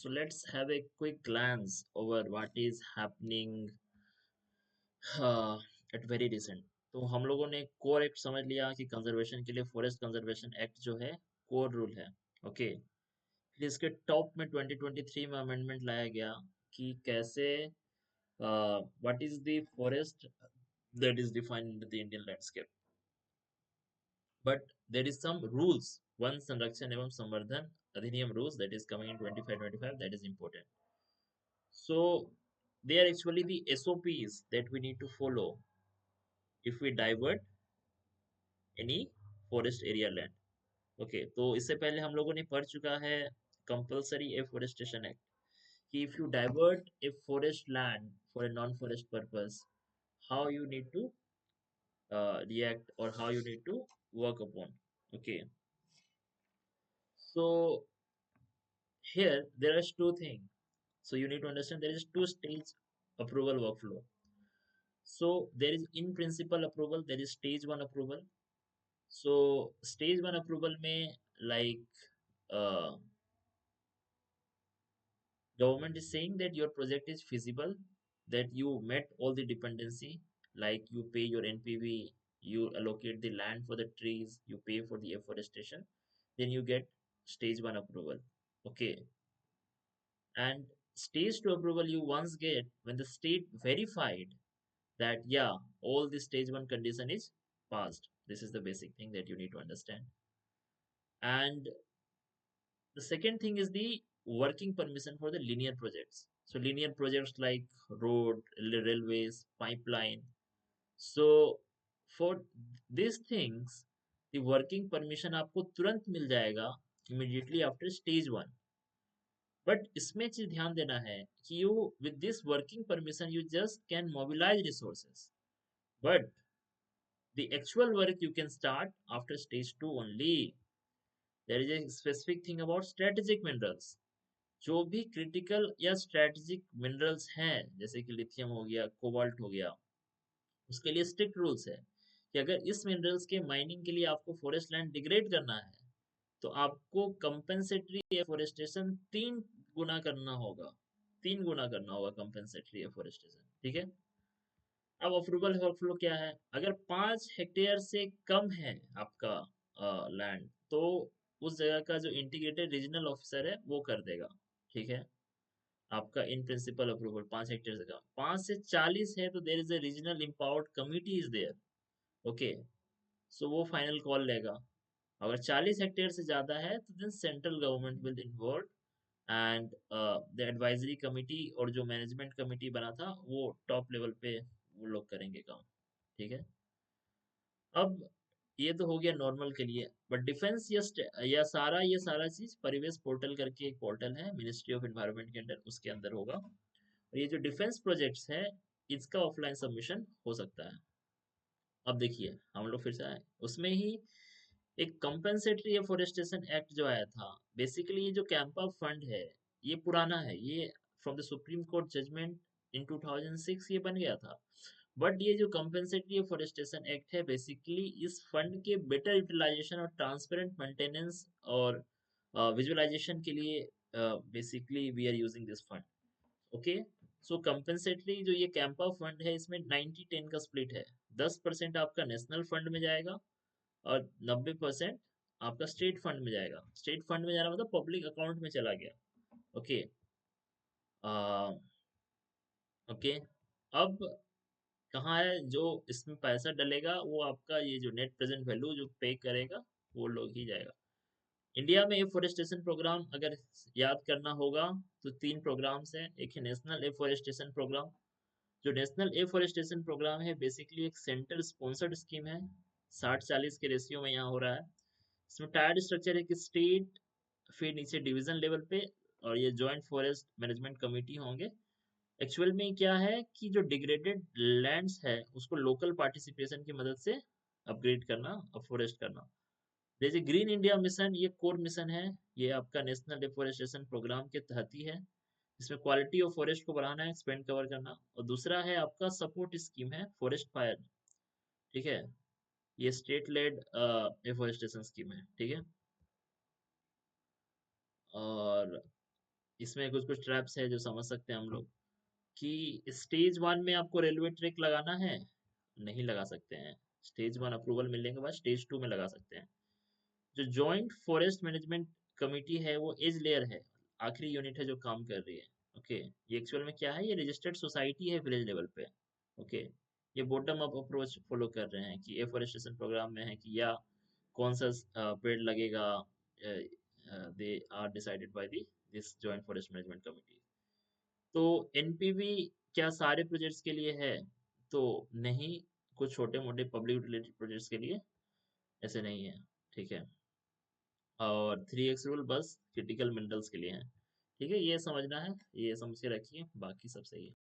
So let's have a quick glance over what is happening at very recent. तो हम लोगों ने core act समझ लिया कि कंजर्वेशन के लिए फॉरेस्ट कंजर्वेशन एक्ट जो है कोर रूल है. ओके, फिर इसके टॉप में 2023 में अमेंडमेंट लाया गया कि कैसे what is the forest that is defined in the Indian landscape, but there is some rules. वन संरक्षण एवं संवर्धन अधिनियम rules that is coming in 2525, that is important. So they are actually the SOPs that we need to follow if we divert any forest area land. Okay, तो इससे पहले हम लोगों ने पढ़ चुका है कंपल्सरी एफोरेस्टेशन एक्ट कि if you divert a forest land for a non forest purpose, how you need to react or how you need to work upon. Okay, so here there are two things. So you need to understand there is two stage approval workflow. So there is in principle approval, there is stage one approval. So stage one approval में like uh, government is saying that your project is feasible, that you met all the dependency, like you pay your NPV, you allocate the land for the trees, you pay for the afforestation, then you get stage one approval. Okay, and stage two approval you once get when the state verified that yeah, all the stage one condition is passed. This is the basic thing that you need to understand. And the second thing is the working permission for the linear projects. So linear projects like road, railways, pipeline. So for these things, the working permission आपको तुरंत मिल जाएगा immediately after stage one. But इसमें चीज ध्यान देना है कि you with this working permission you just can mobilize resources. But the actual work you can start after stage two only. There is a specific thing about strategic minerals. जो भी critical या strategic minerals हैं जैसे कि lithium हो गया, cobalt हो गया, उसके लिए स्ट्रिक्ट रूल्स है कि अगर इस मिनरल्स के माइनिंग के लिए आपको फॉरेस्ट लैंड डिग्रेड करना है तो आपको कंपेंसेटरी एफोरेस्टेशन 3 गुना करना होगा. 3 गुना करना होगा कंपेंसेटरी एफोरेस्टेशन. ठीक है. अब अप्रूवल वर्कफ्लो क्या है? अगर 5 हेक्टेयर से कम है आपका लैंड तो उस जगह का जो इंटीग्रेटेड रीजनल ऑफिसर है वो कर देगा. ठीक है. आपका इन प्रिंसिपल अप्रूवल 5 हेक्टेयर से कम, 5 से 40 है तो there is a regional empowered committee is there. Okay, so वो फाइनल कॉल लेगा. अगर 40 हेक्टेयर से ज्यादा है तो then central government will involve and the advisory committee और जो मैनेजमेंट कमिटी बना था वो टॉप लेवल पे वो लोग करेंगे काम. ठीक है. अब ये तो हो गया नॉर्मल के लिए, बट डिफेंस ये सारा चीज परिवेश पोर्टल करके एक पोर्टल है मिनिस्ट्री ऑफ एनवायरनमेंट के अंदर, उसके अंदर होगा. और ये जो डिफेंस प्रोजेक्ट्स है इसका ऑफलाइन सबमिशन हो सकता है. अब देखिए हम लोग फिर से आए उसमें ही एक कंपेंसेटरी एफोरेस्टेशन एक्ट जो आया था. बेसिकली ये जो कैंपा फंड है ये पुराना है, ये from the Supreme Court judgement in 2006 ये बन गया था. बट ये जो कंपेंसेटरी एफोरेस्टेशन एक्ट है बेसिकली इस फंड के बेटर यूटिलाइजेशन और ट्रांसपेरेंट मेंटेनेंस और विजुअलाइजेशन के लिए basically we are using this fund. Okay, so compensatory जो ये कैंपा फंड है इसमें 90-10 का स्प्लिट है. 10% आपका नेशनल फंड में जाएगा और 90% आपका स्टेट फंड में जाएगा. स्टेट फंड में जाना मतलब पब्लिक अकाउंट में चला गया. ओके. ओके, अब कहाँ है जो इसमें पैसा डलेगा? वो आपका ये जो नेट प्रेजेंट वैल्यू जो पे करेगा वो लोग ही जाएगा. इंडिया में एफोरेस्टेशन प्रोग्राम अगर याद करना होगा तो 3 प्रोग्राम्स हैं. एक है नेशनल एफोरेस्टेशन प्रोग्राम. जो नेशनल एफोरेस्टेशन प्रोग्राम है बेसिकली एक सेंटर स्पॉन्सर्ड स्कीम है. 60-40 के रेशियो में यहाँ हो रहा है. इसमें टायर्ड स्ट्रक्चर है कि स्टेट, फिर नीचे डिवीजन लेवल पे और ये जॉइंट फॉरेस्ट मैनेजमेंट कमेटी होंगे. एक्चुअल में क्या है कि जो डिग्रेडेड लैंड्स है उसको लोकल पार्टिसिपेशन की मदद से अपग्रेड करना, अफोरेस्ट करना. जैसे ग्रीन इंडिया मिशन ये कोर मिशन है, ये आपका नेशनल डिफोरेस्टेशन प्रोग्राम के तहत ही है. इसमें क्वालिटी ऑफ फॉरेस्ट को बढ़ाना है, एक्सपेंड कवर करना. और दूसरा है आपका सपोर्ट स्कीम है फॉरेस्ट फायर. ठीक है. ये स्टेट लेड एफोरेस्टेशन स्कीम है. ठीक है. और इसमें कुछ कुछ ट्रैप्स है जो समझ सकते हैं हम लोग कि स्टेज वन में आपको रेलवे ट्रैक लगाना है, नहीं लगा सकते हैं। स्टेज वन अप्रूवल मिलने के बाद स्टेज टू में लगा सकते हैं। जो जॉइंट फॉरेस्ट मैनेजमेंट कमिटी है वो एज लेयर है, आखिरी यूनिट है जो काम कर रही है। ओके, ये एक्चुअल में क्या है, ये रजिस्टर्ड सोसाइटी है विलेज लेवल पे। ओके, ये बॉटम अप अप्रोच फॉलो कर रहे हैं कि एफोरेस्टेशन प्रोग्राम में है कि या कौन सा पेड़ लगेगा, they are decided by the this joint forest management committee. तो एनपीवी क्या सारे प्रोजेक्ट्स के लिए है? तो नहीं, कुछ छोटे मोटे पब्लिक रिलेटेड प्रोजेक्ट्स के लिए ऐसे नहीं है। ठीक है, और 3x रूल बस क्रिटिकल मिनरल्स के लिए है। ठीक है, ये समझना है, ये समझ के रखिए, बाकी सब सही है।